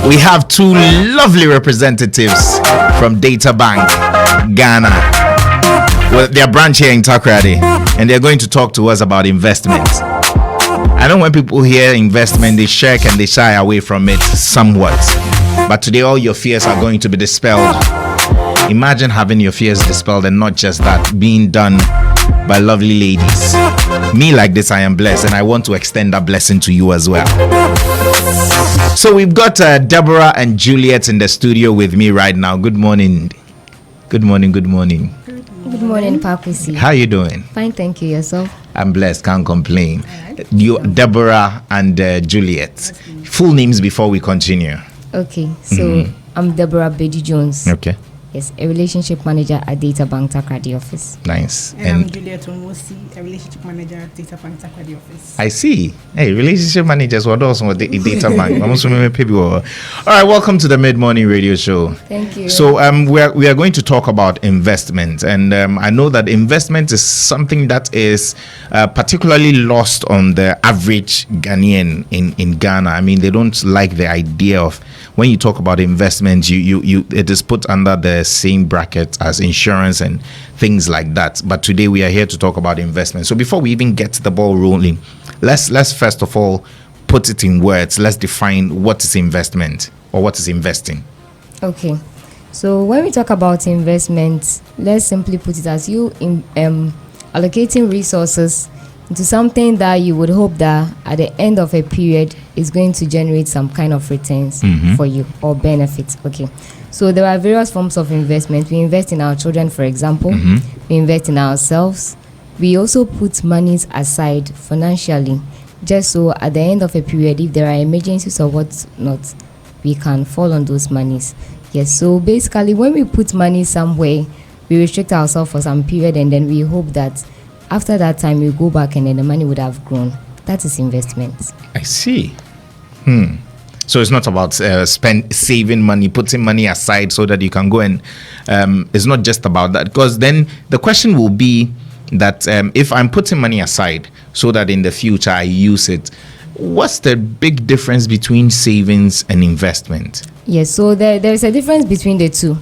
We have two lovely representatives from Databank, Ghana. Well, their branch here in Takoradi, and they're going to talk to us about investment. I know when people hear investment, they shirk and they shy away from it somewhat. But today, all your fears are going to be dispelled. Imagine having your fears dispelled, and not just that, being done by lovely ladies. Me like this, I am blessed, and I want to extend that blessing to you as well. So we've got Deborah and Juliet in the studio with me right now. Good morning. Good morning. Good morning. Good morning, Pakusi. How are you doing? Fine, thank you. Yourself? I'm blessed, can't complain. You, Deborah and Juliet. Full names before we continue. Okay, so I'm Deborah Bedi Jones. Okay. Yes, a relationship manager at Databank Takoradi office. Nice. And I'm Juliet Omosi, a relationship manager at Databank Takoradi office. I see. Hey, relationship managers, what else with the Databank? All right, welcome to the Mid-Morning Radio Show. Thank you. So we are going to talk about investment, and I know that investment is something that is particularly lost on the average Ghanaian in Ghana. I mean, they don't like the idea of, when you talk about investment, you it is put under the same bracket as insurance and things like that. But today we are here to talk about investment. So before we even get the ball rolling, let's first of all put it in words. Let's define what is investment or what is investing. Okay. So when we talk about investment, let's simply put it as you allocating resources into something that you would hope that at the end of a period is going to generate some kind of returns for you or benefits. Okay. So there are various forms of investment. We invest in our children, for example. We invest in ourselves. We also put monies aside financially, just so at the end of a period, if there are emergencies or whatnot, we can fall on those monies. Yes, so basically when we put money somewhere, we restrict ourselves for some period, and then we hope that after that time we go back and then the money would have grown. That is investment. I see. So it's not about saving money, putting money aside so that you can go and it's not just about that, because then the question will be that if I'm putting money aside so that in the future I use it, what's the big difference between savings and investment? Yes, so there is a difference between the two.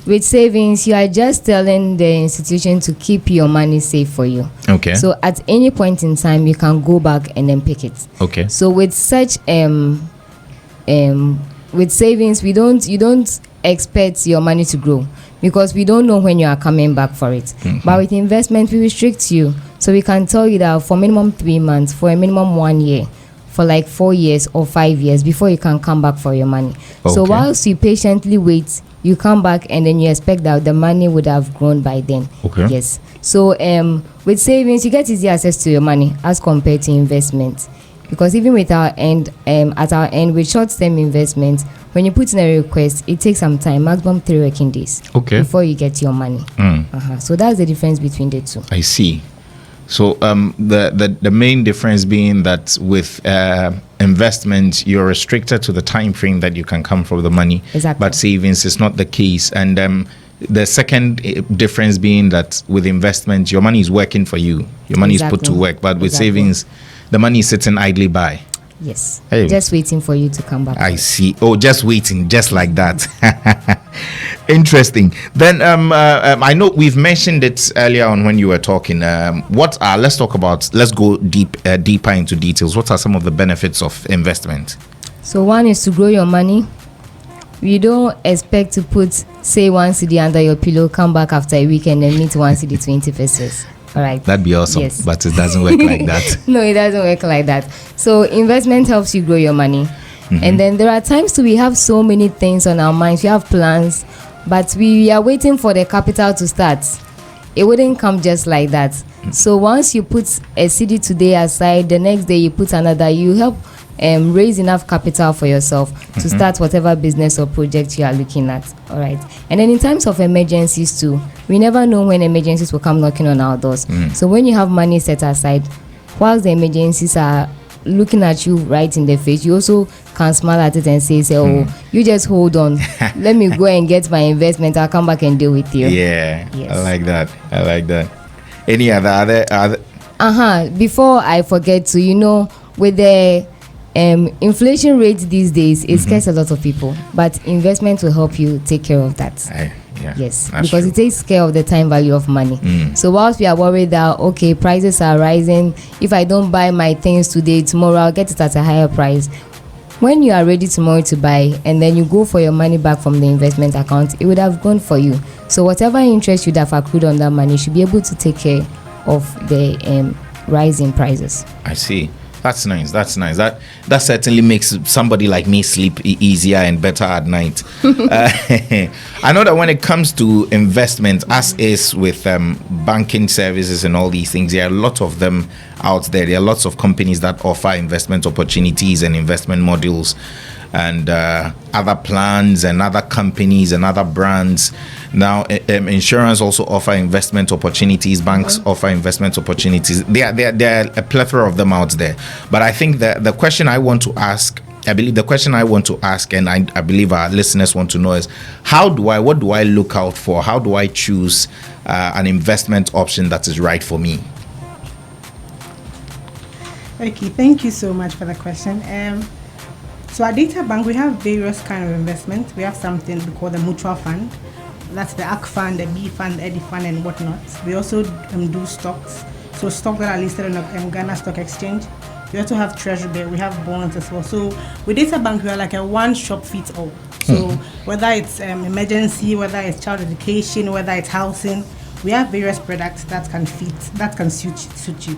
With savings, you are just telling the institution to keep your money safe for you. Okay. So at any point in time, you can go back and then pick it. Okay. So with such with savings, you don't expect your money to grow because we don't know when you are coming back for it. But with investment, we restrict you. So we can tell you that for minimum 3 months, for a minimum 1 year, for like 4 years or 5 years before you can come back for your money. Okay. So whilst you patiently wait, you come back and then you expect that the money would have grown by then. Okay. Yes. So with savings, you get easy access to your money as compared to investment. Because even with our end, at our end, with short-term investment, when you put in a request, it takes some time, maximum 3 working days, before you get your money. So that's the difference between the two. I see. So the main difference being that with investment, you're restricted to the time frame that you can come for the money. Exactly. But savings is not the case. And the second difference being that with investment, your money is working for you. Your money is put to work. But with savings, the money is sitting idly by. Yes. Hey. Just waiting for you to come back. I see. Oh, just waiting, just like that. Interesting. Then I know we've mentioned it earlier on when you were talking. Let's go deeper into details. What are some of the benefits of investment? So one is to grow your money. We don't expect to put, say, 1 cedi under your pillow, come back after a week and then meet 1 cedi 20 pesos. All right. That'd be awesome. Yes. But it doesn't work like that. No, it doesn't work like that. So investment helps you grow your money. And then there are times too, we have so many things on our minds. We have plans, but we are waiting for the capital to start. It wouldn't come just like that. So once you put a cedi today aside, the next day you put another, you help raise enough capital for yourself to start whatever business or project you are looking at. All right. And then in times of emergencies too, we never know when emergencies will come knocking on our doors. So when you have money set aside, whilst the emergencies are looking at you right in the face, you also can smile at it and say, oh, you just hold on. Let me go and get my investment. I'll come back and deal with you. Yeah. Yes. I like that. Any other? Before I forget to, with the inflation rate these days, it scares a lot of people, but investment will help you take care of that. Yes, because true. it takes care of the time value of money. So whilst we are worried that, okay, prices are rising, if I don't buy my things today, tomorrow I'll get it at a higher price. When you are ready tomorrow to buy and then you go for your money back from the investment account, it would have gone for you. So whatever interest you'd have accrued on that money, you should be able to take care of the rise in prices. I see. That's nice. That certainly makes somebody like me sleep easier and better at night. I know that when it comes to investment, as is with banking services and all these things, there are a lot of them out there. There are lots of companies that offer investment opportunities and investment modules, and other plans and other companies and other brands. Now, insurance also offer investment opportunities. Banks offer investment opportunities. There are a plethora of them out there. But I think that the question I want to ask, and I believe our listeners want to know is, what do I look out for? How do I choose an investment option that is right for me? Okay, thank you so much for the question. So at Databank, we have various kind of investments. We have something we call the mutual fund. That's the ACK fund, the B fund, the EDI fund, and whatnot. We also do stocks. So stocks that are listed on the Ghana Stock Exchange. We also have treasury, we have bonds as well. So with Databank, we are like a one-shop fits all. So whether it's emergency, whether it's child education, whether it's housing, we have various products that can suit you.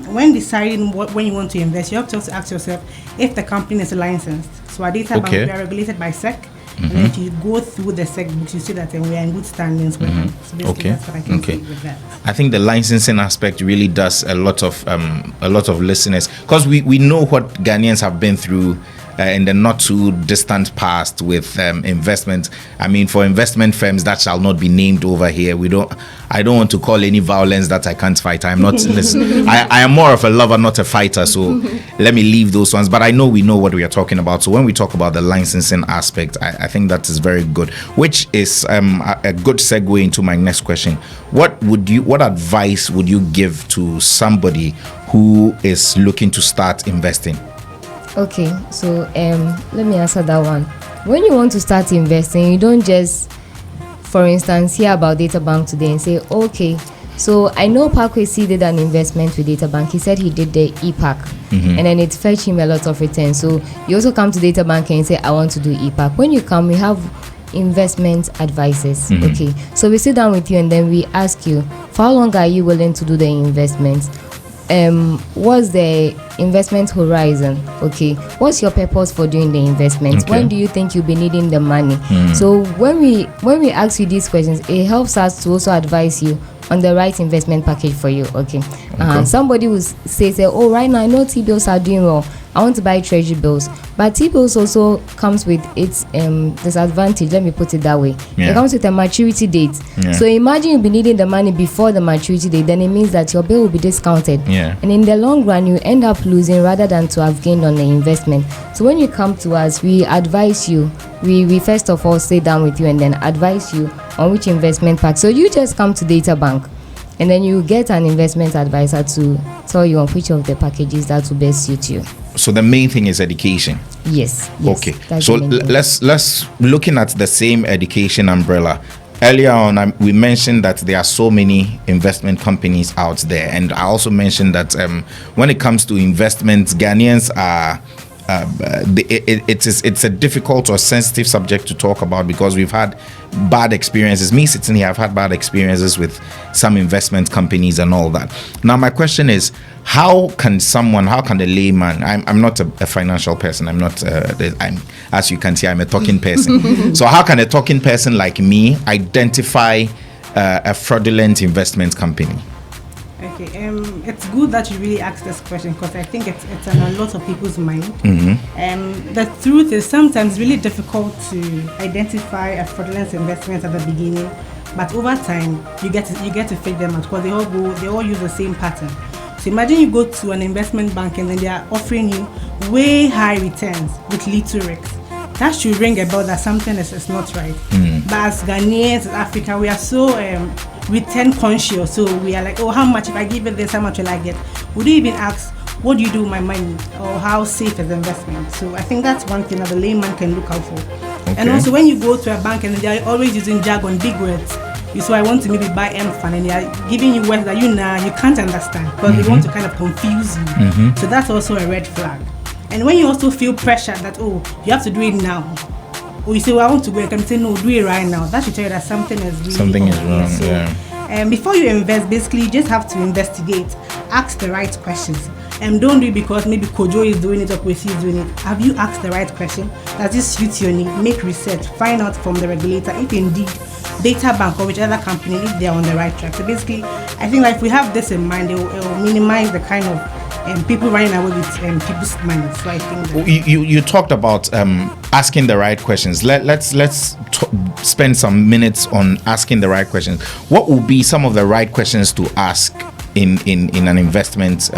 When deciding when you want to invest, you have to also ask yourself if the company is licensed. So at Databank, we are regulated by SEC. And if you go through the SEC books, you see that we are in good standings with them. So basically that's what I can say with that. I think the licensing aspect really does a lot of listeners, because we know what Ghanaians have been through in the not too distant past with investment. I mean, for investment firms that shall not be named over here, I don't want to call any violence that I can't fight. I'm not I am more of a lover, not a fighter, so let me leave those ones. But we know what we are talking about. So when we talk about the licensing aspect, I think that is very good, which is a good segue into my next question. What advice would you give to somebody who is looking to start investing? Okay, so let me answer that one. When you want to start investing, you don't just, for instance, hear about Databank today and say, okay, so I know Parkway did an investment with Databank. He said he did the EPAC, and then it fetched him a lot of return. So you also come to Databank and say, I want to do EPAC. When you come, we have investment advisors. Okay, so we sit down with you and then we ask you, for how long are you willing to do the investment? What's the investment horizon? Okay, what's your purpose for doing the investment? Okay. When do you think you'll be needing the money? So when we ask you these questions, it helps us to also advise you on the right investment package for you. Okay. Somebody will say, oh, right now I know T-bills are doing well, I want to buy treasury bills, but T-bills also comes with its disadvantage. Let me put it that way. It comes with a maturity date. So imagine you'll be needing the money before the maturity date, then it means that your bill will be discounted, and in the long run you end up losing rather than to have gained on the investment. So when you come to us, we advise you, we first of all sit down with you and then advise you on which investment pack. So you just come to Databank and then you get an investment advisor to tell you on which of the packages that will best suit you. So the main thing is education. Yes. Okay. So let's looking at the same education umbrella. Earlier on, we mentioned that there are so many investment companies out there, and I also mentioned that when it comes to investments, Ghanaians are. It's a difficult or sensitive subject to talk about because we've had bad experiences. Me sitting here, I've had bad experiences with some investment companies and all that. Now, my question is, how can the layman? I'm not a financial person. I'm not. As you can see, I'm a talking person. So, how can a talking person like me identify a fraudulent investment company? Okay, it's good that you really asked this question because I think it's on a lot of people's mind. The truth is sometimes really difficult to identify a fraudulent investment at the beginning, but over time you get to figure them out because they all use the same pattern. So imagine you go to an investment bank and then they are offering you way high returns with little risks. That should ring a bell that something is not right. But as Ghanaians, as Africa, we are so return conscious. So we are like, oh, how much? If I give it this, how much will I get? Would you even ask, what do you do with my money, or how safe is the investment? So I think that's one thing that the layman can look out for. Okay. And also when you go to a bank and they are always using jargon, big words. So I want to maybe buy M fund, and they are giving you words that you can't understand, because they want to kind of confuse you. So that's also a red flag. And when you also feel pressure that, oh, you have to do it now, or you say, well, I want to go, I can say, no, do it right now. That should tell you that something is wrong. So, before you invest, basically, you just have to investigate, ask the right questions. And don't do it because maybe Kojo is doing it or Kwesi is doing it. Have you asked the right question? Does this suit your need? Make research. Find out from the regulator if indeed Databank or whichever company, if they are on the right track. So basically, I think if we have this in mind, it will minimize the kind of people running away with people's money. So I think that you talked about asking the right questions. Let's spend some minutes on asking the right questions. What would be some of the right questions to ask in an investment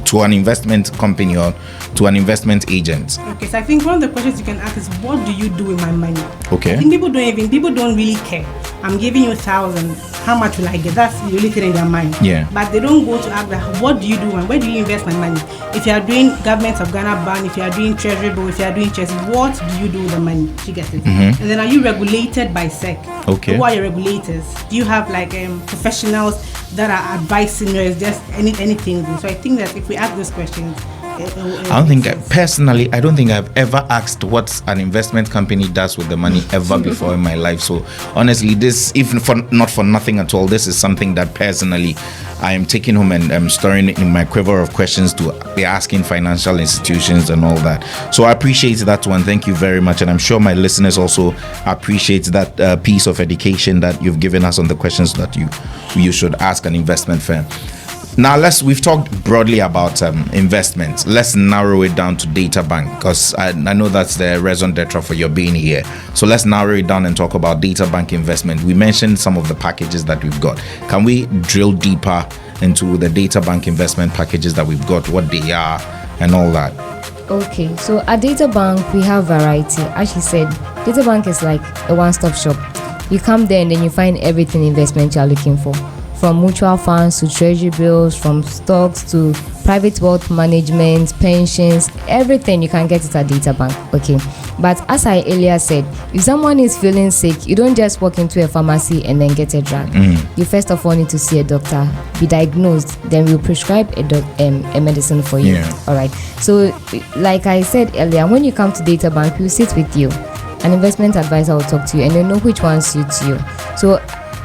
to an investment company or to an investment agent? Okay, so I think one of the questions you can ask is, what do you do with my money? Okay. I think people don't really care. I'm giving you 1,000. How much will I get? That's really thing in their mind. Yeah. But they don't go to ask that, what do you do and where do you invest my money? If you are doing Government of Ghana bond, if you are doing Treasury bill, if you are doing chess, what do you do with the money? You get it? And then are you regulated by SEC? Okay. Who are your regulators? Do you have like professionals that are advising you, or is just anything? So I think that if we ask those questions, I don't think I've ever asked what an investment company does with the money ever before in my life. So honestly, this, even for not for nothing at all, this is something that personally I am taking home and storing in my quiver of questions to be asking financial institutions and all that. So I appreciate that one. Thank you very much, and I'm sure my listeners also appreciate that piece of education that you've given us on the questions that you should ask an investment firm. Now we've talked broadly about investments. Let's narrow it down to Databank, because I know that's the raison d'etre for your being here. So let's narrow it down and talk about Databank Investment. We mentioned some of the packages that we've got. Can we drill deeper into the Databank Investment packages that we've got, what they are and all that? Okay, so at Databank we have variety. As you said, Databank is like a one-stop shop. You come there and then you find everything investment you're looking for. From mutual funds to treasury bills, from stocks to private wealth management, pensions, everything you can get it at Databank. Okay, but as I earlier said, if someone is feeling sick, you don't just walk into a pharmacy and then get a drug. You first of all need to see a doctor, be diagnosed, then we'll prescribe a medicine for you. All right, so like I said earlier, when you come to Databank, we'll sit with you. An investment advisor will talk to you and they know which one suits you. So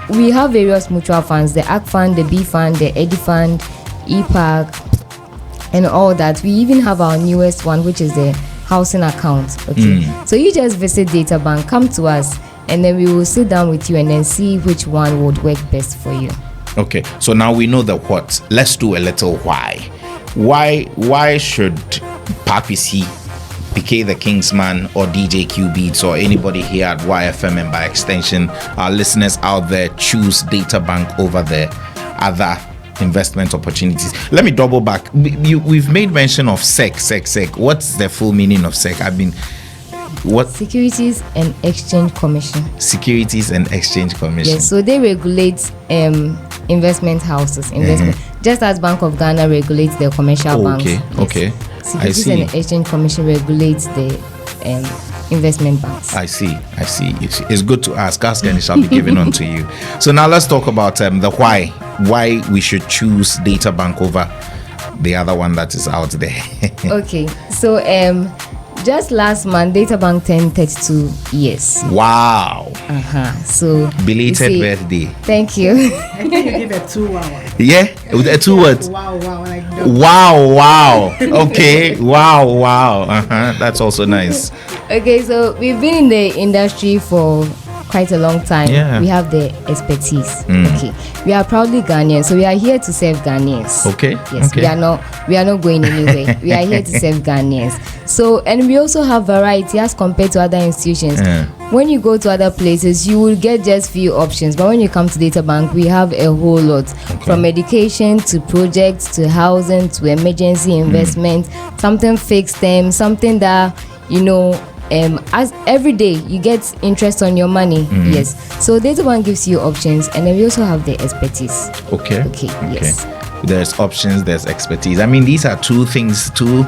we have various mutual funds, the AC fund, the B fund, the EDI fund, EPAC, and all that. We even have our newest one, which is the housing account. Okay, so you just visit Databank, come to us, and then we will sit down with you and then see which one would work best for you. Okay, so now we know the what. Let's do a little why. Why should Papi C, PK the Kingsman, or DJ Q Beats, or anybody here at YFM, and by extension our listeners out there, choose Databank over the other investment opportunities? Let me double back. We've made mention of SEC. What's the full meaning of SEC? What? Securities and Exchange Commission. Securities and Exchange Commission. Yes, so they regulate investment houses, just as Bank of Ghana regulates the commercial banks. Okay. Securities and Exchange Commission regulates the investment banks. I see. It's good to ask and it shall be given unto you. So now let's talk about the why we should choose Databank over the other one that is out there. Okay, so just last month, Databank turned 32 years. Wow. So belated birthday. Thank you. I think you give it 2 hours. Yeah, with a 2 words. Wow. Like wow. Okay. Wow. That's also nice. Okay, so we've been in the industry for quite a long time. We have the expertise. Okay, we are proudly Ghanaians, so we are here to serve Ghanaians. Okay. Yes, okay. We are not going anywhere. We are here to serve Ghanaians. So, and we also have variety as compared to other institutions. When you go to other places, you will get just few options, but when you come to Databank, we have a whole lot, from education to projects to housing to emergency investment, something fixed term, something that as every day you get interest on your money. Yes, so Databank gives you options, and then we also have the expertise. Okay. Yes. there's options, there's expertise. I mean, these are two things, two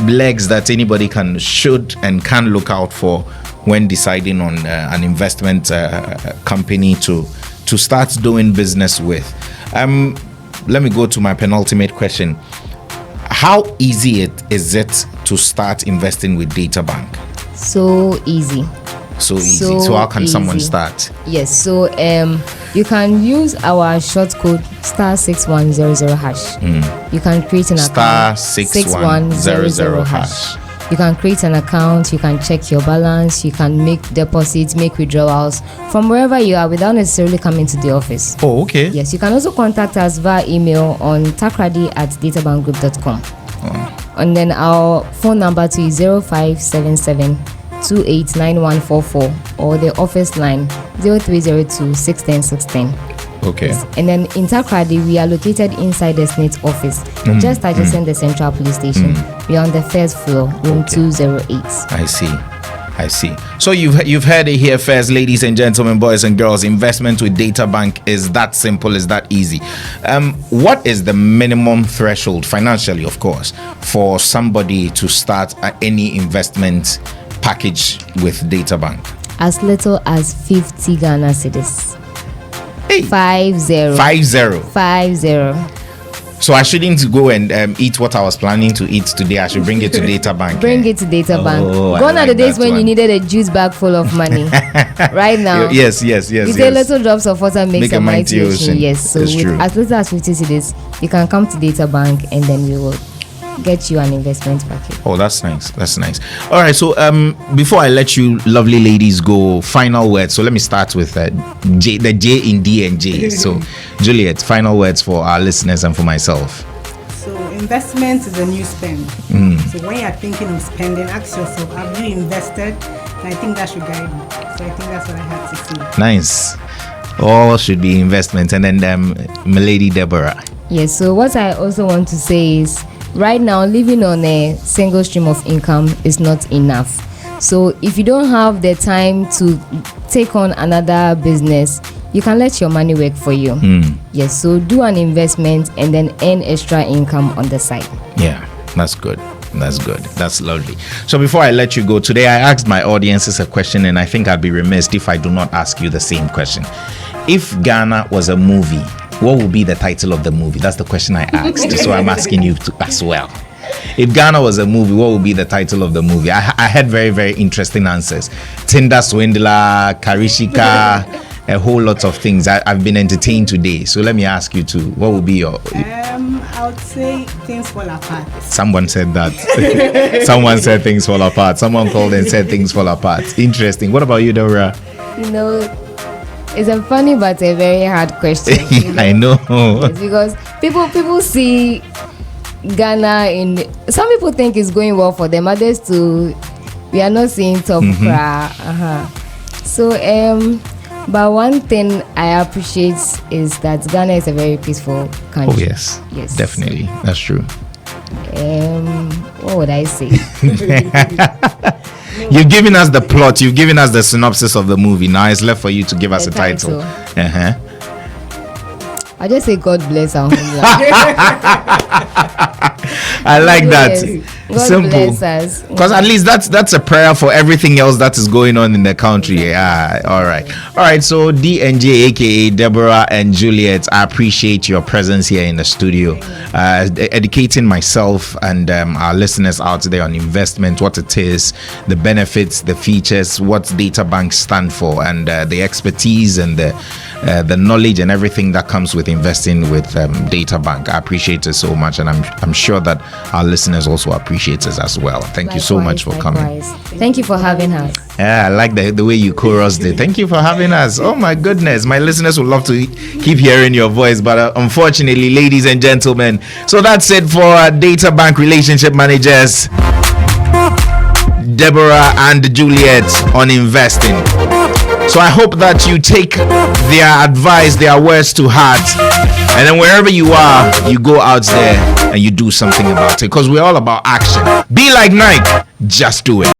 legs that anybody should and can look out for when deciding on an investment company to start doing business with. Let me go to my penultimate question. How easy is it to start investing with Databank? So easy. So easy. So how can someone start? Yes. So you can use our short code *6100#. You can create an account *6100#. You can create an account. You can check your balance. You can make deposits, make withdrawals from wherever you are without necessarily coming to the office. Oh, okay. Yes. You can also contact us via email on takrady@databankgroup.com. And then our phone number to is 0577-289144 or the office line 0302-610-610. Okay. Yes. And then in Takrady, we are located inside the SNIT office, just adjacent the Central Police Station. We are on the first floor, room 208. I see. So you've heard it here first, ladies and gentlemen, boys and girls. Investment with Databank is that simple, is that easy. What is the minimum threshold, financially, of course, for somebody to start any investment package with Databank? As little as 50 Ghana cedis. Hey. 50. So I shouldn't go and eat what I was planning to eat today. I should bring it to Databank. Bring it to Databank. Gone are the days when you needed a juice bag full of money. Right now. Yes. With a little drops of water makes a mighty ocean. Yes. So it's true. As little as 50 cedis, you can come to Databank and then we will get you an investment package. Oh, that's nice. All right, so before I let you lovely ladies go, final words. So let me start with the J in D and J. So Juliet, final words for our listeners and for myself. So investment is a new spend. So when you're thinking of spending, ask yourself, have you invested? And I think that should guide you. So I think that's what I have to say. Nice. All should be investment. And then Milady Deborah. Yes, so what I also want to say is, right now, living on a single stream of income is not enough. So if you don't have the time to take on another business, you can let your money work for you. Yes, so do an investment and then earn extra income on the side. Yeah, that's good. That's lovely. So before I let you go, today I asked my audiences a question, and I think I'd be remiss if I do not ask you the same question. If Ghana was a movie, what would be the title of the movie? That's the question I asked. So I'm asking you to as well. If Ghana was a movie, what would be the title of the movie? I had very, very interesting answers. Tinder Swindler, Karishika, a whole lot of things. I've been entertained today. So let me ask you too. What would be your... I would say Things Fall Apart. Someone said that. Someone said Things Fall Apart. Someone called and said Things Fall Apart. Interesting. What about you, Dora? It's a funny but a very hard question. I know. Yes, because people see Ghana in... Some people think it's going well for them. Others too, we are not seeing top cry. So, but one thing I appreciate is that Ghana is a very peaceful country. Oh, yes. Definitely. That's true. What would I say? You've given us the plot. You've given us the synopsis of the movie. Now it's left for you to give us a title. I just say God bless our homeland. I like that. God Simple. bless us. Because at least that's a prayer for everything else that is going on in the country. Yeah. All right. So D and J, aka Deborah and Juliet, I appreciate your presence here in the studio, educating myself and our listeners out there on investment, what it is, the benefits, the features, what Databank stand for, and the expertise and the knowledge and everything that comes with investing with Databank. I appreciate it so much, and I'm sure that our listeners also appreciate it as well. Thank you so much for coming. Thank you for having us. Yeah, I like the way you chorused it. Thank you for having us. Oh my goodness, my listeners would love to keep hearing your voice, but unfortunately, ladies and gentlemen, so that's it for Databank relationship managers Deborah and Juliet on investing. So I hope that you take their advice, their words to heart, and then wherever you are, you go out there and you do something about it, because we're all about action. Be like Nike, just do it.